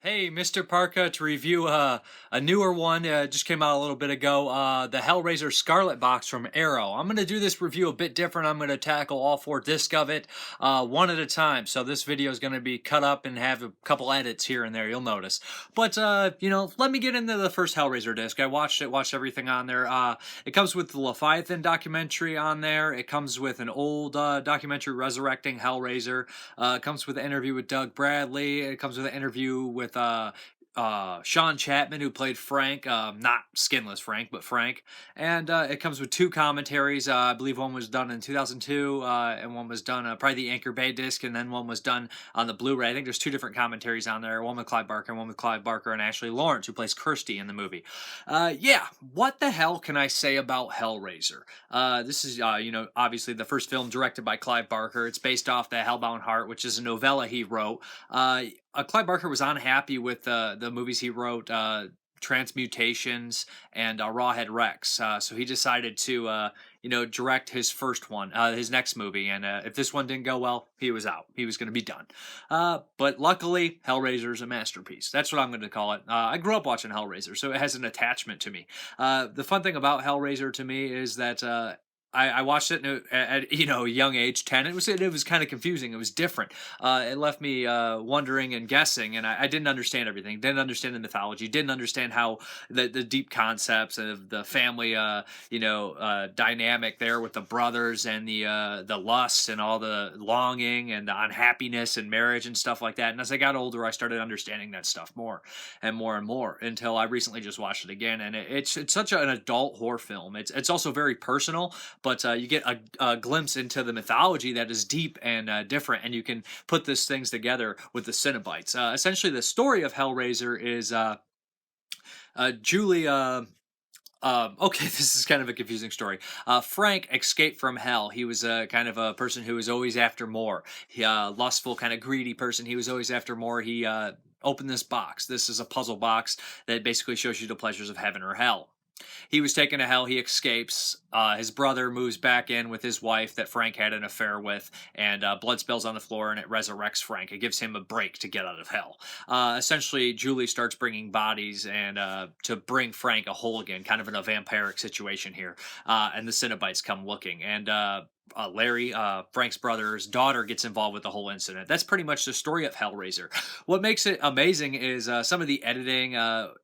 Hey, Mrparka, to review a newer one, just came out a little bit ago, the Hellraiser Scarlet box from Arrow. I'm going to do this review a bit different. I'm going to tackle all 4 discs of it one at a time. So this video is going to be cut up and have a couple edits here and there, you'll notice. But, let me get into the first Hellraiser disc. I watched it, watched everything on there. It comes with the Leviathan documentary on there. It comes with an old documentary resurrecting Hellraiser. It comes with an interview with Doug Bradley. It comes with an interview with Sean Chapman, who played Frank, not skinless Frank, but Frank. And it comes with 2 commentaries. I believe one was done in 2002, and one was done probably the Anchor Bay disc, and then one was done on the Blu-ray. I think there's 2 different commentaries on there, one with Clive Barker and one with Clive Barker and Ashley Laurence, who plays Kirsty in the movie. Yeah, what the hell can I say about Hellraiser? This is, obviously the first film directed by Clive Barker. It's based off the Hellbound Heart, which is a novella he wrote. Clive Barker was unhappy with the movies he wrote, Transmutations and Rawhead Rex. So he decided to, direct his first one, his next movie. And if this one didn't go well, he was out. He was going to be done. But luckily, Hellraiser is a masterpiece. That's what I'm going to call it. I grew up watching Hellraiser, so it has an attachment to me. The fun thing about Hellraiser to me is that I watched it at a young age, 10. It was kind of confusing. It was different. It left me wondering and guessing, and I didn't understand everything. Didn't understand the mythology. Didn't understand how the deep concepts of the family dynamic there with the brothers and the lust and all the longing and the unhappiness and marriage and stuff like that. And as I got older, I started understanding that stuff more and more and more until I recently just watched it again. And it's such an adult horror film. It's also very personal. But you get a glimpse into the mythology that is deep and different, and you can put these things together with the Cenobites. Essentially, the story of Hellraiser is Julie. Okay, this is kind of a confusing story. Frank escaped from hell. He was kind of a person who was always after more. He, lustful, kind of greedy person. He was always after more. He opened this box. This is a puzzle box that basically shows you the pleasures of heaven or hell. He was taken to hell. He escapes. His brother moves back in with his wife that Frank had an affair with, and blood spills on the floor, and it resurrects Frank. It gives him a break to get out of hell. Essentially, Julie starts bringing bodies and to bring Frank a whole again, kind of in a vampiric situation here. And the Cenobites come looking, and Larry, Frank's brother's daughter, gets involved with the whole incident. That's pretty much the story of Hellraiser. What makes it amazing is some of the editing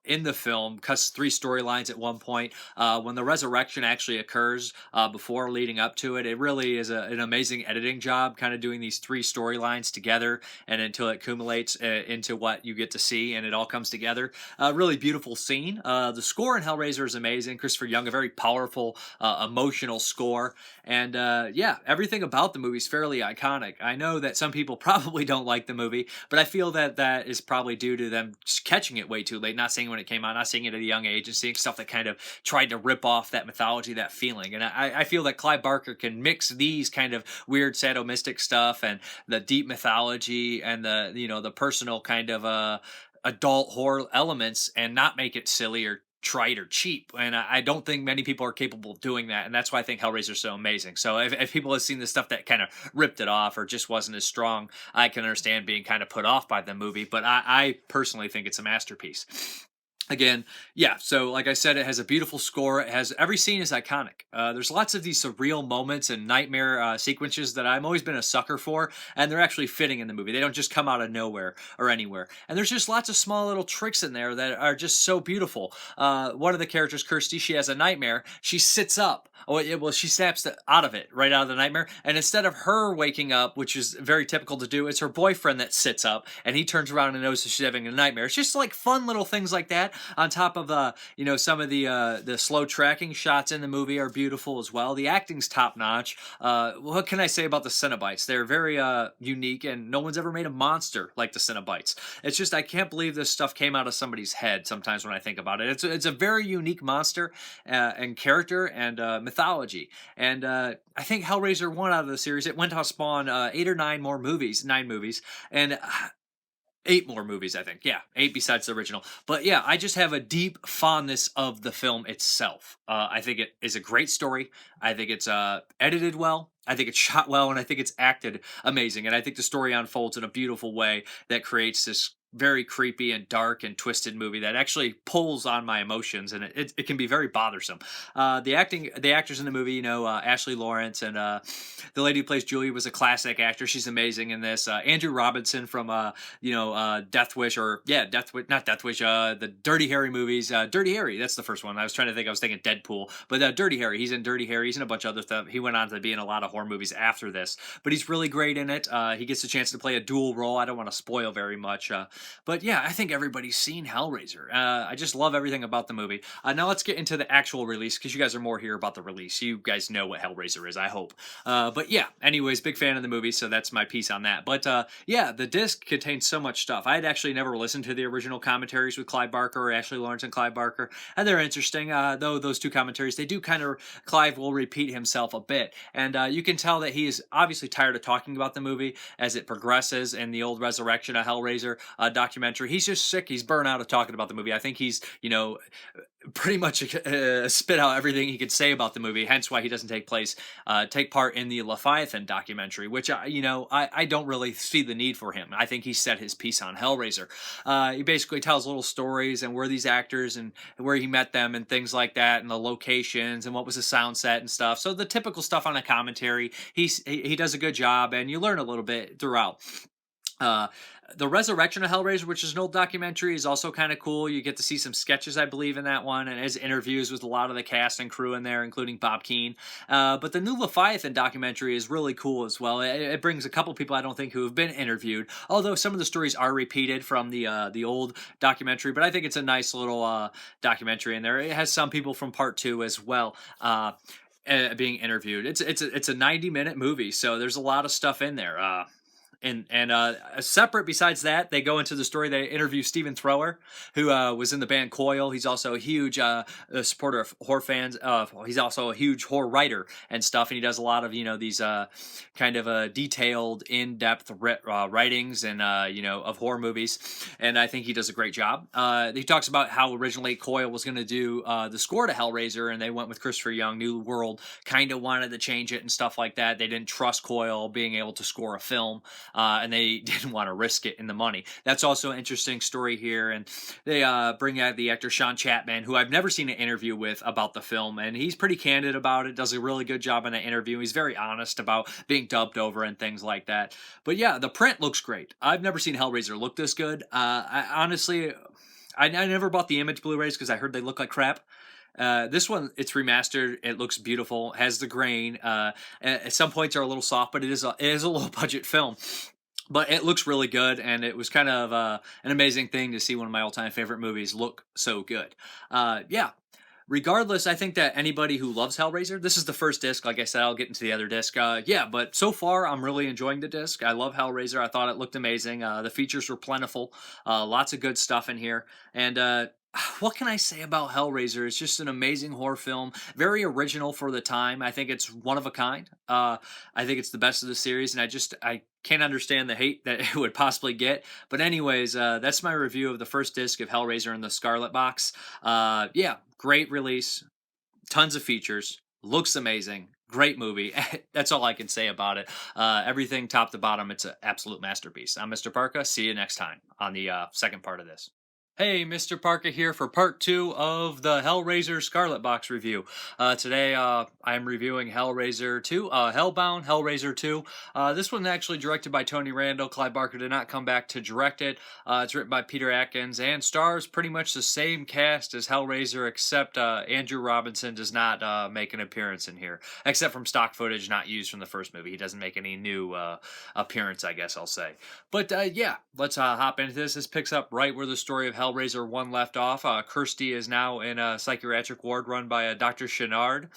in the film cuts 3 storylines at one point. When the resurrection actually occurs before leading up to it, it really is an amazing editing job, kind of doing these 3 storylines together and until it accumulates into what you get to see and it all comes together. Really beautiful scene. The score in Hellraiser is amazing. Christopher Young, a very powerful, emotional score. And yeah, everything about the movie is fairly iconic. I know that some people probably don't like the movie, but I feel that that is probably due to them just catching it way too late, not seeing it when it came out, not seeing it at a young age, and seeing stuff that kind of tried to rip off that mythology, that feeling. And I feel that Clive Barker can mix these kind of weird sadomastic stuff and the deep mythology and the personal kind of adult horror elements and not make it silly or trite or cheap, and I don't think many people are capable of doing that, and that's why I think Hellraiser is so amazing. So if people have seen the stuff that kind of ripped it off or just wasn't as strong, I can understand being kind of put off by the movie, but I personally think it's a masterpiece. Again, yeah, so like I said, it has a beautiful score. It has every scene is iconic. There's lots of these surreal moments and nightmare sequences that I've always been a sucker for, and they're actually fitting in the movie. They don't just come out of nowhere or anywhere. And there's just lots of small little tricks in there that are just so beautiful. One of the characters, Kirsty, she has a nightmare. She sits up. Well, she snaps out of it, right out of the nightmare. And instead of her waking up, which is very typical to do, it's her boyfriend that sits up, and he turns around and knows that she's having a nightmare. It's just like fun little things like that. On top of some of the slow tracking shots in the movie are beautiful as well. The acting's top notch. What can I say about the Cenobites? They're very unique, and no one's ever made a monster like the Cenobites. It's just I can't believe this stuff came out of somebody's head. Sometimes when I think about it, it's a very unique monster and character and mythology. And I think Hellraiser 1 out of the series, it went to spawn 8 or 9 more movies, 9 movies, and 8 more movies, I think. Yeah, 8 besides the original. But yeah, I just have a deep fondness of the film itself. I think it is a great story. I think it's edited well. I think it's shot well, and I think it's acted amazing. And I think the story unfolds in a beautiful way that creates this very creepy and dark and twisted movie that actually pulls on my emotions, and it can be very bothersome. The actors in the movie, Ashley Lawrence and the lady who plays Julie was a classic actor. She's amazing in this. Andrew Robinson from Death Wish, or yeah, Death Wish, not Death Wish, the Dirty Harry movies. Dirty Harry, that's the first one. I was trying to think. I was thinking Deadpool, but Dirty Harry. He's in Dirty Harry. He's in a bunch of other stuff. He went on to be in a lot of horror movies after this, but he's really great in it. He gets a chance to play a dual role. I don't want to spoil very much, but yeah, I think everybody's seen Hellraiser. I just love everything about the movie. Now let's get into the actual release, because you guys are more here about the release. You guys know what Hellraiser is, I hope. But yeah, anyways, big fan of the movie, so that's my piece on that. But yeah, the disc contains so much stuff. I had actually never listened to the original commentaries with Clive Barker, or Ashley Lawrence and Clive Barker, and they're interesting. Though those two commentaries, they do kind of, Clive will repeat himself a bit, and you can tell that he is obviously tired of talking about the movie as it progresses in the old Resurrection of Hellraiser documentary. He's just sick. He's burnt out of talking about the movie. I think he's, pretty much spit out everything he could say about the movie, hence why he doesn't take part in the Leviathan documentary, which I don't really see the need for him. I think he said his piece on Hellraiser. He basically tells little stories and where these actors and where he met them and things like that, and the locations and what was the sound set and stuff. So the typical stuff on a commentary. He does a good job, and you learn a little bit throughout. The Resurrection of Hellraiser, which is an old documentary, is also kind of cool. You get to see some sketches, I believe, in that one, and his interviews with a lot of the cast and crew in there, including Bob Keane. But the new Leviathan documentary is really cool as well. It brings a couple people I don't think who have been interviewed, although some of the stories are repeated from the old documentary. But I think it's a nice little documentary in there. It has some people from part 2 as well. Being interviewed. It's a 90-minute movie, so there's a lot of stuff in there. And separate besides that, they go into the story. They interview Stephen Thrower, who was in the band Coil. He's also a huge supporter of horror fans. He's also a huge horror writer and stuff, and he does a lot of these kind of detailed, in-depth writings and of horror movies. And I think he does a great job. He talks about how originally Coil was going to do the score to Hellraiser, and they went with Christopher Young. New World kind of wanted to change it and stuff like that. They didn't trust Coil being able to score a film. And they didn't want to risk it in the money. That's also an interesting story here. And they bring out the actor Sean Chapman, who I've never seen an interview with about the film. And he's pretty candid about it, does a really good job in the interview. He's very honest about being dubbed over and things like that. But yeah, the print looks great. I've never seen Hellraiser look this good. Honestly, I never bought the Image Blu-rays because I heard they look like crap. This one, it's remastered. It looks beautiful. Has the grain. At some points are a little soft, but it is a low budget film. But it looks really good, and it was kind of an amazing thing to see one of my all-time favorite movies look so good. Yeah. Regardless, I think that anybody who loves Hellraiser, this is the first disc. Like I said, I'll get into the other disc. Yeah, but so far, I'm really enjoying the disc. I love Hellraiser. I thought it looked amazing. The features were plentiful. Lots of good stuff in here. And what can I say about Hellraiser? It's just an amazing horror film, very original for the time. I think it's one of a kind. I think it's the best of the series, and I can't understand the hate that it would possibly get. But anyways, that's my review of the first disc of Hellraiser in the Scarlet box. Yeah, great release, tons of features, looks amazing. Great movie. That's all I can say about it. Everything top to bottom, it's an absolute masterpiece. I'm Mrparka. See you next time on the second part of this. Hey, Mrparka here for part 2 of the Hellraiser Scarlet Box review. Today, I'm reviewing Hellraiser 2, Hellbound Hellraiser 2. This one actually directed by Tony Randall. Clive Barker did not come back to direct it. It's written by Peter Atkins and stars pretty much the same cast as Hellraiser, except Andrew Robinson does not make an appearance in here, except from stock footage not used from the first movie. He doesn't make any new appearance, I guess I'll say. But yeah, let's hop into this. This picks up right where the story of Hellraiser 1 left off. Kirsty is now in a psychiatric ward run by Dr. Channard.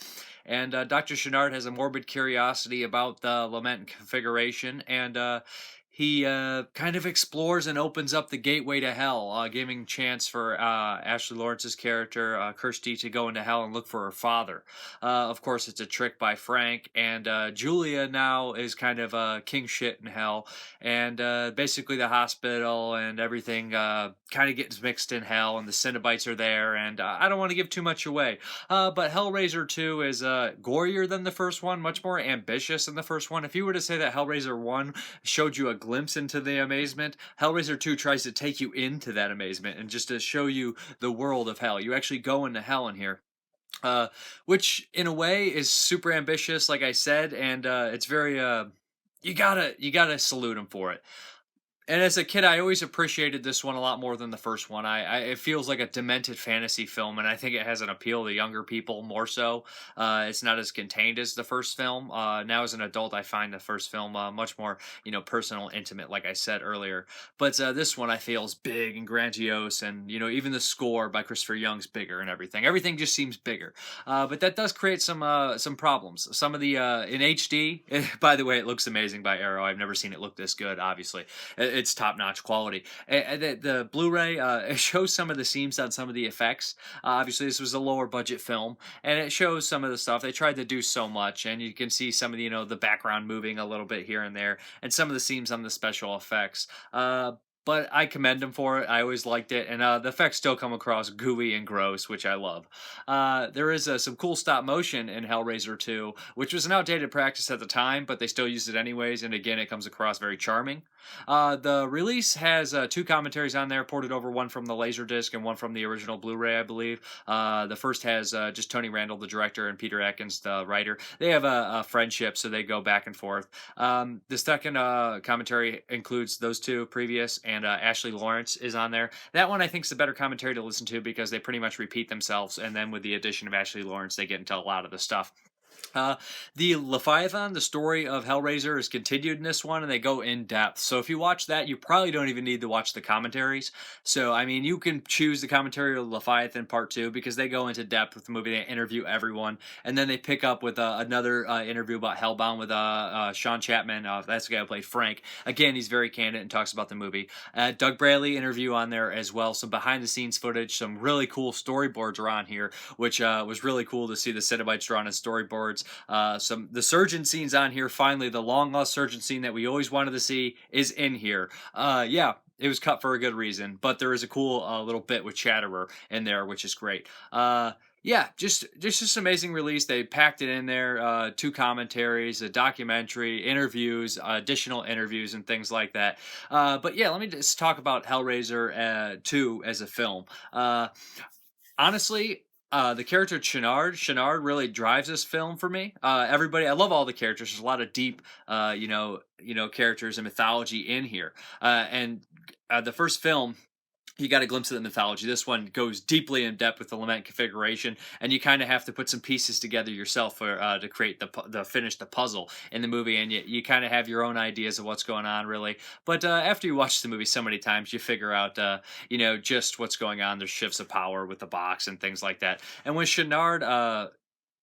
And Dr. Channard has a morbid curiosity about the lament configuration, and he kind of explores and opens up the gateway to hell, giving chance for Ashley Lawrence's character, Kirsty, to go into hell and look for her father. Of course, it's a trick by Frank, and Julia now is kind of king shit in hell, and basically the hospital and everything kind of gets mixed in hell, and the Cenobites are there, and I don't want to give too much away, but Hellraiser 2 is gorier than the first one, much more ambitious than the first one. If you were to say that Hellraiser 1 showed you a glimpse into the amazement, Hellraiser 2 tries to take you into that amazement and just to show you the world of hell. You actually go into hell in here. Uh, which in a way is super ambitious, like I said, and it's very you gotta salute him for it. And as a kid, I always appreciated this one a lot more than the first one. It feels like a demented fantasy film, and I think it has an appeal to younger people more so. It's not as contained as the first film. Now, as an adult, I find the first film much more, personal, intimate, like I said earlier. But this one I feel is big and grandiose, and even the score by Christopher Young's bigger and everything. Everything just seems bigger. But that does create some problems. Some of the in HD. By the way, it looks amazing by Arrow. I've never seen it look this good. Obviously, it's top-notch quality. The Blu-ray it shows some of the seams on some of the effects. Obviously, this was a lower budget film, and it shows some of the stuff. They tried to do so much, and you can see some of the background moving a little bit here and there, and some of the seams on the special effects. But I commend them for it. I always liked it, and the effects still come across gooey and gross, which I love. There is some cool stop motion in Hellraiser 2, which was an outdated practice at the time, but they still used it anyways, and again, it comes across very charming. The release has two commentaries on there, ported over, one from the Laserdisc and one from the original Blu-ray, I believe. The first has just Tony Randall, the director, and Peter Atkins, the writer. They have a friendship, so they go back and forth. The second commentary includes those two previous, and Ashley Laurence is on there. That one I think is the better commentary to listen to because they pretty much repeat themselves, and then with the addition of Ashley Laurence, they get into a lot of the stuff. Uh, the Leviathan, the story of Hellraiser, is continued in this one, and they go in depth. So if you watch that, you probably don't even need to watch the commentaries. So I mean, you can choose the commentary of Leviathan Part 2 because they go into depth with the movie. They interview everyone, and then they pick up with another interview about Hellbound with Sean Chapman. That's the guy who played Frank. Again, he's very candid and talks about the movie. Doug Bradley interview on there as well. Some behind the scenes footage. Some really cool storyboards are on here, which was really cool to see the Cenobites drawn as storyboards. The surgeon scenes on here. Finally, the long lost surgeon scene that we always wanted to see is in here. Yeah, it was cut for a good reason, but there is a cool little bit with Chatterer in there, which is great. Yeah, just amazing release. They packed it in there. Two commentaries, a documentary, interviews, additional interviews, and things like that. But yeah, let me just talk about Hellraiser 2 as a film. Honestly, the character Channard really drives this film for me. Everybody, I love all the characters. There's a lot of deep, characters and mythology in here. And the first film, you got a glimpse of the mythology. This one goes deeply in depth with the lament configuration, and you kind of have to put some pieces together yourself for to create the finish the puzzle in the movie, and you kind of have your own ideas of what's going on, really. But after you watch the movie so many times, you figure out just what's going on. There's shifts of power with the box and things like that. And when Channard,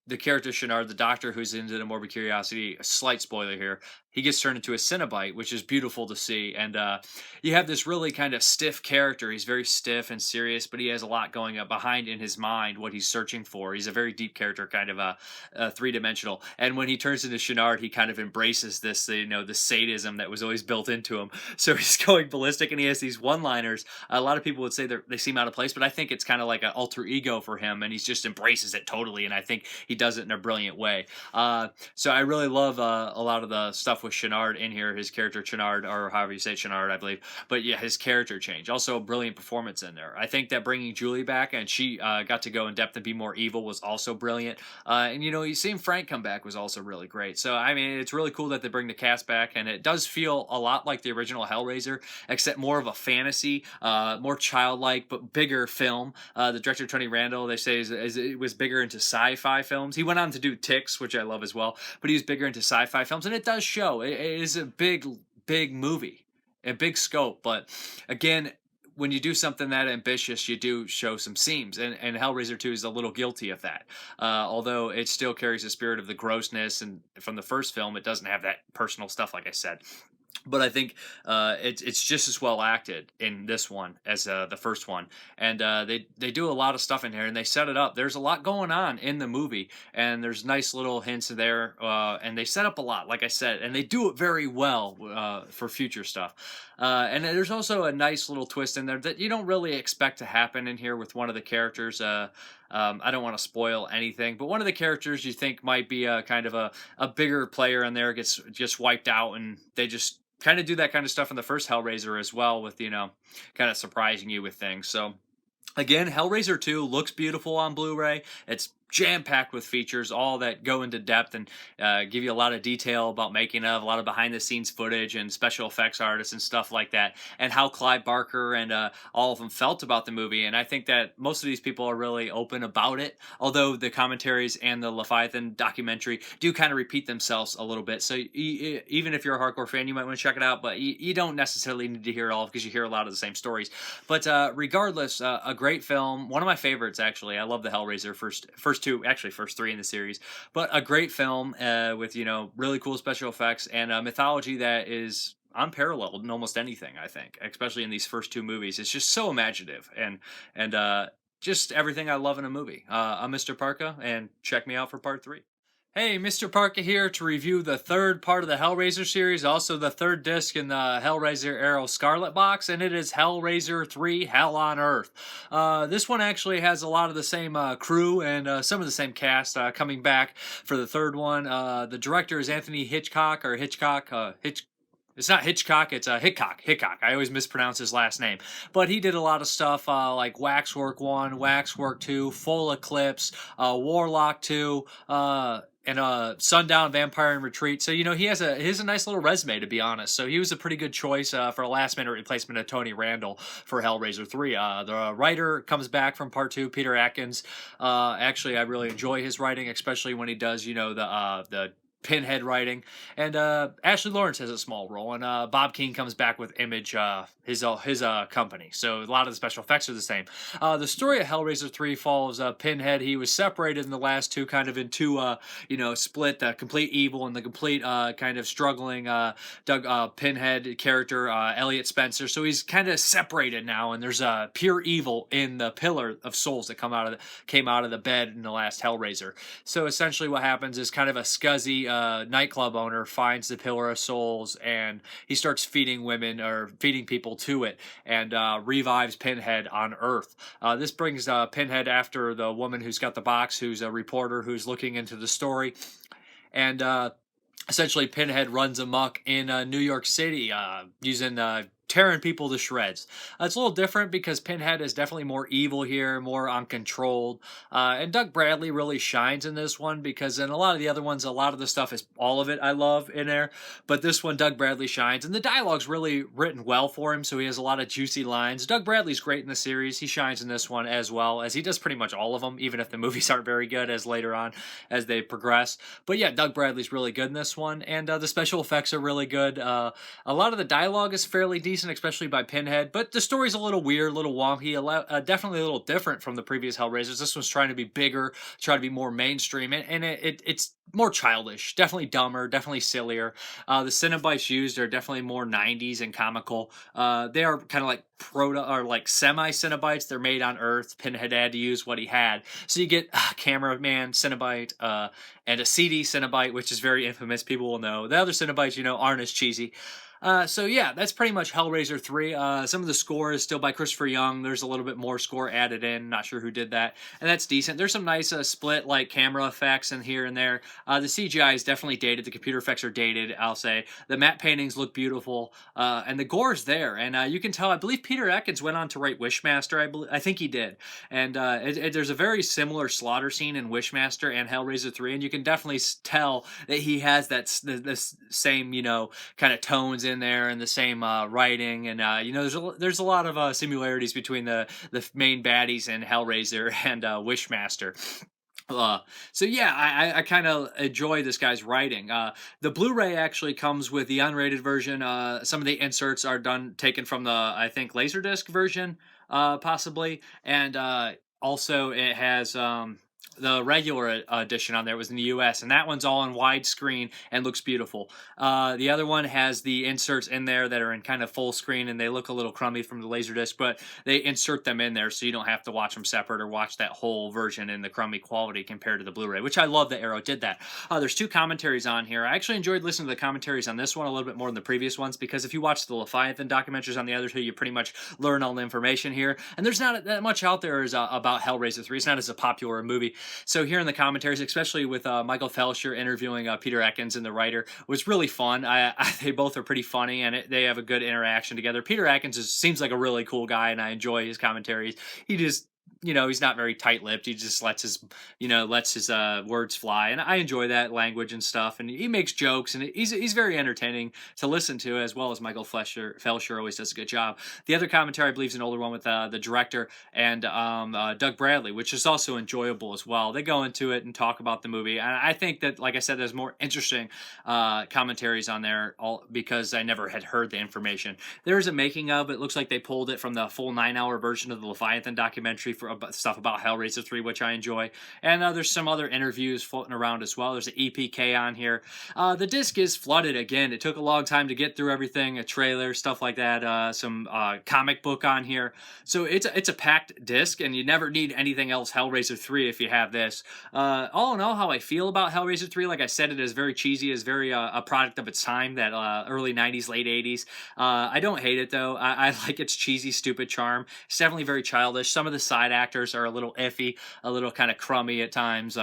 the character Channard, the doctor who's into the morbid curiosity, a slight spoiler here, he gets turned into a Cenobite, which is beautiful to see. And you have this really kind of stiff character. He's very stiff and serious, but he has a lot going up behind in his mind, what he's searching for. He's a very deep character, kind of a three-dimensional. And when he turns into Channard, he kind of embraces this, the sadism that was always built into him. So he's going ballistic, and he has these one-liners. A lot of people would say they seem out of place, but I think it's kind of like an alter ego for him, and he just embraces it totally, and I think he does it in a brilliant way. So I really love a lot of the stuff with Channard in here, his character Channard, or however you say Channard, I believe. But yeah, his character change. Also a brilliant performance in there. I think that bringing Julie back and she got to go in depth and be more evil was also brilliant. And you seeing Frank come back was also really great. So I mean, it's really cool that they bring the cast back, and it does feel a lot like the original Hellraiser, except more of a fantasy, more childlike, but bigger film. The director Tony Randall, they say, it was bigger into sci-fi films. He went on to do Ticks, which I love as well, but he was bigger into sci-fi films, and it does show. It is a big movie, a big scope, but again, when you do something that ambitious, you do show some seams, and Hellraiser 2 is a little guilty of that. Although it still carries the spirit of the grossness, and from the first film, it doesn't have that personal stuff, like I said. But I think it's just as well acted in this one as the first one, and they do a lot of stuff in here, and they set it up. There's a lot going on in the movie, and there's nice little hints there, and they set up a lot, like I said, and they do it very well for future stuff. And there's also a nice little twist in there that you don't really expect to happen in here with one of the characters. I don't want to spoil anything, but one of the characters you think might be a kind of a bigger player in there gets wiped out, and they just kind of do that kind of stuff in the first Hellraiser as well, with kind of surprising you with things. So again, Hellraiser 2 looks beautiful on Blu-ray. It's jam-packed with features, all that go into depth and give you a lot of detail about making of, a lot of behind-the-scenes footage and special effects artists and stuff like that, and how Clive Barker and all of them felt about the movie. And I think that most of these people are really open about it, although the commentaries and the Leviathan documentary do kind of repeat themselves a little bit. So even if you're a hardcore fan, you might want to check it out, but you don't necessarily need to hear it all, because you hear a lot of the same stories. But regardless, a great film, one of my favorites actually. I love the Hellraiser first two, actually first three in the series, but a great film with really cool special effects and a mythology that is unparalleled in almost anything, I think, especially in these first two movies. It's just so imaginative and just everything I love in a movie. I'm Mr. Parka, and check me out for part 3. Hey, Mr. Parka here to review the third part of the Hellraiser series, also the third disc in the Hellraiser Arrow Scarlet box, and it is Hellraiser III: Hell on Earth. This one actually has a lot of the same crew and some of the same cast coming back for the third one. The director is Anthony Hitchcock, or Hitchcock, it's not Hitchcock, it's Hickok. Hickok. I always mispronounce his last name. But he did a lot of stuff like Waxwork 1, Waxwork 2, Full Eclipse, Warlock 2, and Sundown, Vampire in Retreat. So he has a nice little resume, to be honest. So he was a pretty good choice for a last minute replacement of Tony Randall for Hellraiser 3. The writer comes back from part 2, Peter Atkins. Actually, I really enjoy his writing, especially when he does the Pinhead writing, and Ashley Laurence has a small role, and Bob Keane comes back with Image, his company. So a lot of the special effects are the same. The story of Hellraiser 3 follows Pinhead. He was separated in the last two, kind of into split, the complete evil and the complete kind of struggling Pinhead character, Elliot Spencer. So he's kind of separated now, and there's pure evil in the pillar of souls that came out of the bed in the last Hellraiser. So essentially what happens is kind of a scuzzy nightclub owner finds the Pillar of Souls, and he starts feeding women, or feeding people to it, and revives Pinhead on Earth. This brings Pinhead after the woman who's got the box, who's a reporter who's looking into the story, and essentially Pinhead runs amok in New York City, using tearing people to shreds. It's a little different because Pinhead is definitely more evil here, more uncontrolled. And Doug Bradley really shines in this one, because in a lot of the other ones, a lot of the stuff is, all of it I love in there. But this one, Doug Bradley shines, and the dialogue's really written well for him, so he has a lot of juicy lines. Doug Bradley's great in the series. He shines in this one as well, as he does pretty much all of them, even if the movies aren't very good as later on as they progress. But yeah, Doug Bradley's really good in this one, and the special effects are really good. A lot of the dialogue is fairly decent, especially by Pinhead, but the story's a little weird, a little wonky, definitely a little different from the previous Hellraisers. This one's trying to be bigger, try to be more mainstream, and it's more childish, definitely dumber, definitely sillier. The Cenobites used are definitely more 90s and comical. They are kind of like like semi-Cenobites. They're made on Earth. Pinhead had to use what he had. So you get cameraman Cenobite, and a CD Cenobite, which is very infamous. People will know. The other Cenobites, aren't as cheesy. So yeah, that's pretty much Hellraiser 3. Some of the score is still by Christopher Young. There's a little bit more score added in. Not sure who did that. And that's decent. There's some nice split like camera effects in here and there. The CGI is definitely dated. The computer effects are dated, I'll say. The matte paintings look beautiful. And the gore's there. And you can tell, I believe Peter Atkins went on to write Wishmaster. I think he did. And there's a very similar slaughter scene in Wishmaster and Hellraiser 3. And you can definitely tell that he has this same, kind of tones in there, and the same writing, and there's a lot of similarities between the main baddies in Hellraiser and Wishmaster. So yeah, I kind of enjoy this guy's writing. The Blu-ray actually comes with the unrated version. Some of the inserts are taken from the, I think, Laserdisc version, possibly, and also it has the regular edition on there was in the US, and that one's all in widescreen and looks beautiful. The other one has the inserts in there that are in kind of full screen, and they look a little crummy from the Laserdisc, but they insert them in there so you don't have to watch them separate or watch that whole version in the crummy quality compared to the Blu-ray, which I love that Arrow did that. There's 2 commentaries on here. I actually enjoyed listening to the commentaries on this one a little bit more than the previous ones, because if you watch the Leviathan documentaries on the other 2, you pretty much learn all the information here. And there's not that much out there about Hellraiser 3. It's not as a popular movie. movie. So hearing the commentaries, especially with Michael Felsher interviewing Peter Atkins and the writer, was really fun. They both are pretty funny, and they have a good interaction together. Peter Atkins seems like a really cool guy, and I enjoy his commentaries. He just, he's not very tight-lipped. He just lets his words fly, and I enjoy that language and stuff. And he makes jokes, and he's very entertaining to listen to, as well as Michael Felsher always does a good job. The other commentary, I believe, is an older one with the director and Doug Bradley, which is also enjoyable as well. They go into it and talk about the movie, and I think that, like I said, there's more interesting commentaries on there, because I never had heard the information. There's a making of. It looks like they pulled it from the full 9-hour version of the Leviathan documentary for stuff about Hellraiser 3, which I enjoy. And there's some other interviews floating around as well. There's an EPK on here. The disc is flooded again. It took a long time to get through everything, a trailer, stuff like that, some comic book on here. So it's a packed disc, and you never need anything else Hellraiser 3 if you have this. All in all, how I feel about Hellraiser 3, like I said, it is very cheesy, is very a product of its time, that early 90s, late 80s. I don't hate it, though. I like its cheesy, stupid charm. It's definitely very childish. Some of the side actors are a little iffy, a little kind of crummy at times.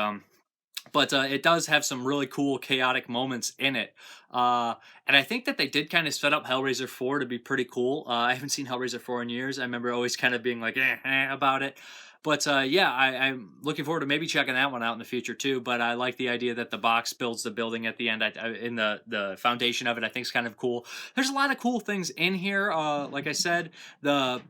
But it does have some really cool, chaotic moments in it. And I think that they did kind of set up Hellraiser 4 to be pretty cool. I haven't seen Hellraiser 4 in years. I remember always kind of being like, about it. But yeah, I'm looking forward to maybe checking that one out in the future too. But I like the idea that the box builds the building at the end. In the foundation of it, I think is kind of cool. There's a lot of cool things in here. Like I said, the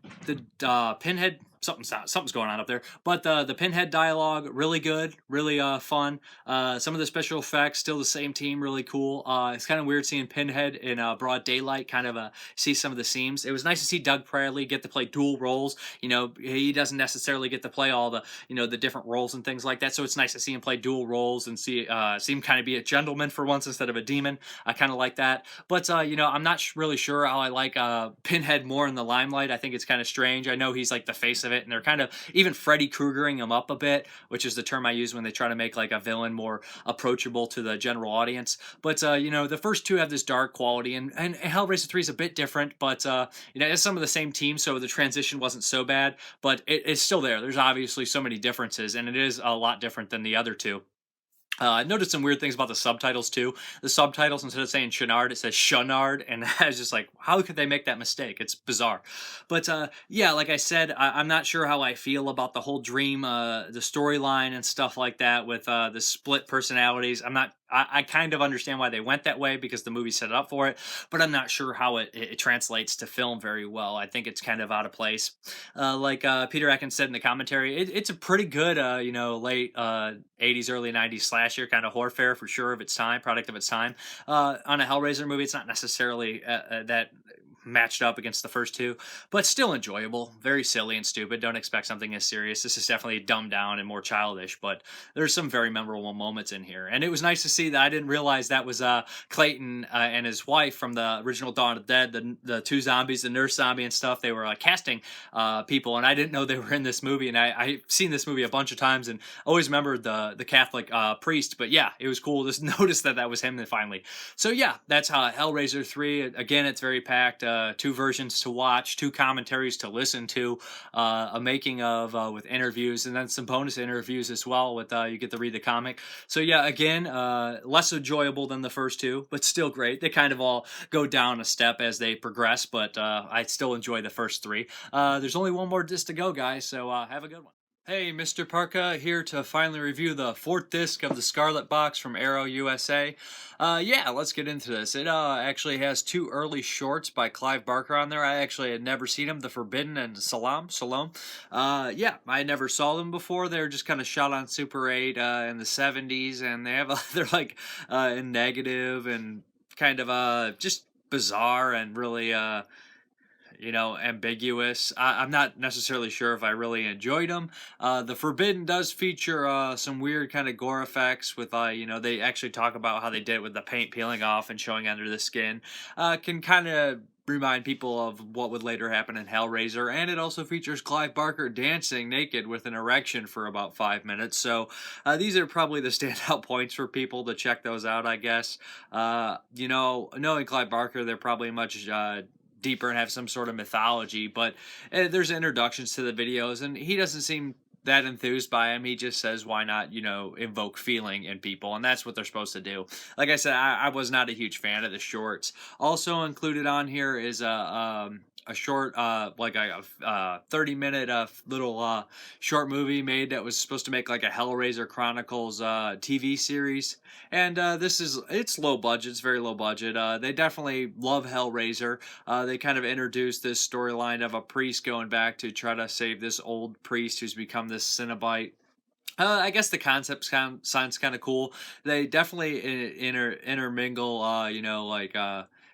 Pinhead. Something's going on up there, but the Pinhead dialogue, really good, really fun. Some of the special effects, still the same team, really cool. It's kind of weird seeing Pinhead in broad daylight, kind of see some of the seams. It was nice to see Doug Bradley get to play dual roles. He doesn't necessarily get to play all the the different roles and things like that. So it's nice to see him play dual roles and see him kind of be a gentleman for once instead of a demon. I kind of like that. But I'm not really sure how I like Pinhead more in the limelight. I think it's kind of strange. I know he's like the face of it, and they're kind of even Freddy Kruegering him up a bit, which is the term I use when they try to make like a villain more approachable to the general audience. But the first two have this dark quality, and Hellraiser 3 is a bit different, but it's some of the same team, so the transition wasn't so bad, but it's still there. There's obviously so many differences, and it is a lot different than the other two. I noticed some weird things about the subtitles too. The subtitles, instead of saying Channard, it says Channard, and I was just like, how could they make that mistake? It's bizarre. But yeah, like I said, I'm not sure how I feel about the whole dream, the storyline and stuff like that with the split personalities. I kind of understand why they went that way because the movie set it up for it, but I'm not sure how it translates to film very well. I think it's kind of out of place. Like Peter Atkins said in the commentary, it's a pretty good, late 80s, early 90s slasher, kind of horror fare for sure of its time, product of its time. On a Hellraiser movie, it's not necessarily that matched up against the first two, but still enjoyable. Very silly and stupid. Don't expect something as serious. This is definitely dumbed down and more childish, but there's some very memorable moments in here. And it was nice to see that. I didn't realize that was Clayton and his wife from the original Dawn of the Dead, the two zombies, the nurse zombie and stuff. They were casting people, and I didn't know they were in this movie. And I've seen this movie a bunch of times and always remembered the Catholic priest. But yeah, it was cool to notice that was him then finally. So yeah, that's Hellraiser 3. Again, it's very packed. Two versions to watch, two commentaries to listen to, a making of with interviews, and then some bonus interviews as well with you get to read the comic. So yeah, again, less enjoyable than the first two, but still great. They kind of all go down a step as they progress, but I still enjoy the first three. There's only one more disc to go, guys, so have a good one. Hey, Mrparka here to finally review the fourth disc of the Scarlet box from Arrow USA. Yeah, let's get into this. It actually has two early shorts by Clive Barker on there. I actually had never seen them, The Forbidden and Salome. Yeah, I never saw them before. They were just kind of shot on Super 8 in the 70s, and they're like in negative and kind of just bizarre and really ambiguous. I'm not necessarily sure if I really enjoyed them. The Forbidden does feature some weird kind of gore effects with, they actually talk about how they did it with the paint peeling off and showing under the skin. Can kind of remind people of what would later happen in Hellraiser, and it also features Clive Barker dancing naked with an erection for about 5 minutes. So these are probably the standout points for people to check those out, I guess. Knowing Clive Barker, they're probably much deeper and have some sort of mythology, but there's introductions to the videos, and he doesn't seem that enthused by him. He just says, why not, invoke feeling in people? And that's what they're supposed to do. Like I said, I was not a huge fan of the shorts. Also included on here is a short, like a 30-minute little short movie made that was supposed to make like a Hellraiser Chronicles TV series. And it's low budget. It's very low budget. They definitely love Hellraiser. They kind of introduced this storyline of a priest going back to try to save this old priest who's become this Cenobite. I guess the concept sounds kind of cool. They definitely intermingle, like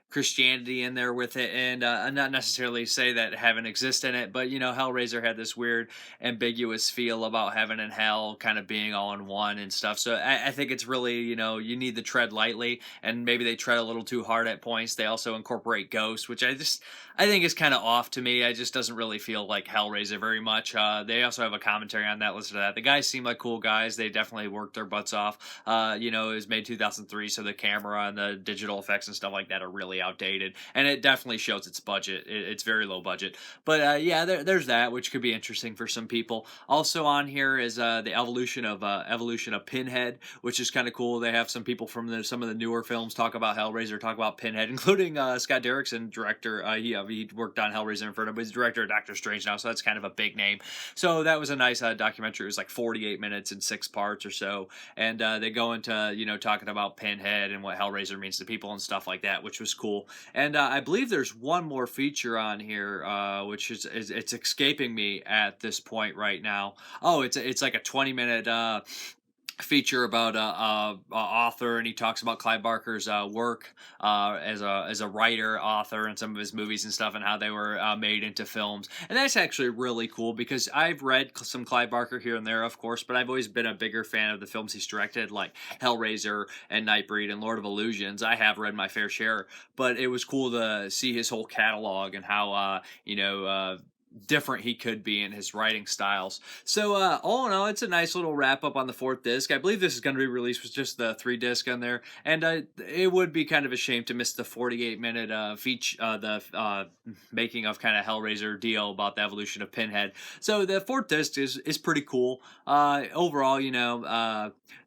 Christianity in there with it, and not necessarily say that heaven exists in it, but Hellraiser had this weird, ambiguous feel about heaven and hell kind of being all in one and stuff. So I think it's really, you need to tread lightly, and maybe they tread a little too hard at points. They also incorporate ghosts, which I think is kind of off to me. It just doesn't really feel like Hellraiser very much. They also have a commentary on that. Listen to that. The guys seem like cool guys. They definitely worked their butts off. It was made 2003, so the camera and the digital effects and stuff like that are really outdated, and it definitely shows its budget. It's very low budget, but yeah, there's that, which could be interesting for some people. Also on here is the evolution of Pinhead, which is kind of cool. They have some people from some of the newer films talk about Hellraiser, talk about Pinhead, including Scott Derrickson, director. He worked on Hellraiser Inferno, but he's director of Doctor Strange now, so that's kind of a big name. So that was a nice documentary. It was like 48 minutes in 6 parts or so, and they go into talking about Pinhead and what Hellraiser means to people and stuff like that, which was cool. And I believe there's one more feature on here, which is it's escaping me at this point right now. Oh, it's like a 20-minute feature about a author, and he talks about Clive Barker's work as a writer, author, and some of his movies and stuff, and how they were made into films. And that's actually really cool, because I've read some Clive Barker here and there, of course, but I've always been a bigger fan of the films he's directed, like Hellraiser and Nightbreed and Lord of Illusions. I have read my fair share, but it was cool to see his whole catalog and how different he could be in his writing styles. So all in all, it's a nice little wrap up on the 4th disc. I believe this is going to be released with just the 3 disc on there, and it would be kind of a shame to miss the 48-minute feature, the making of kind of Hellraiser deal about the evolution of Pinhead. So the 4th disc is pretty cool. Overall,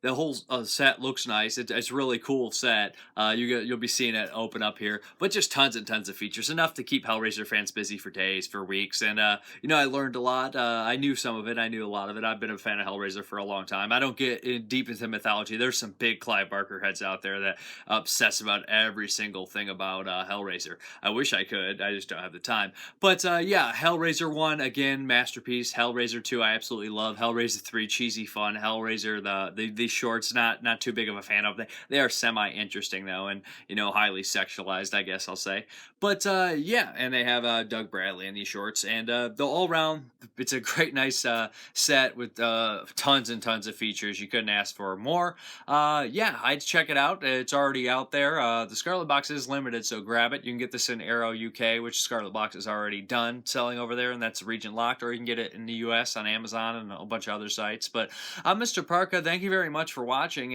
the whole set looks nice. It's a really cool set. You'll be seeing it open up here, but just tons and tons of features, enough to keep Hellraiser fans busy for days, for weeks. And I learned a lot. I knew some of it. I knew a lot of it. I've been a fan of Hellraiser for a long time. I don't get deep into mythology. There's some big Clive Barker heads out there that obsess about every single thing about Hellraiser. I wish I could. I just don't have the time. But yeah, Hellraiser 1, again, masterpiece. Hellraiser 2, I absolutely love. Hellraiser 3, cheesy fun. Hellraiser, the shorts, not too big of a fan of. They are semi-interesting, though, and, highly sexualized, I guess I'll say. But yeah, and they have Doug Bradley in these shorts, and the all-round, it's a great, nice set with tons and tons of features. You couldn't ask for more. Yeah, I'd check it out. It's already out there. The Scarlet Box is limited, so grab it. You can get this in Arrow UK, which Scarlet Box is already done selling over there, and that's region locked, or you can get it in the US on Amazon and a bunch of other sites. But I'm Mr. Parka. Thank you very much for watching.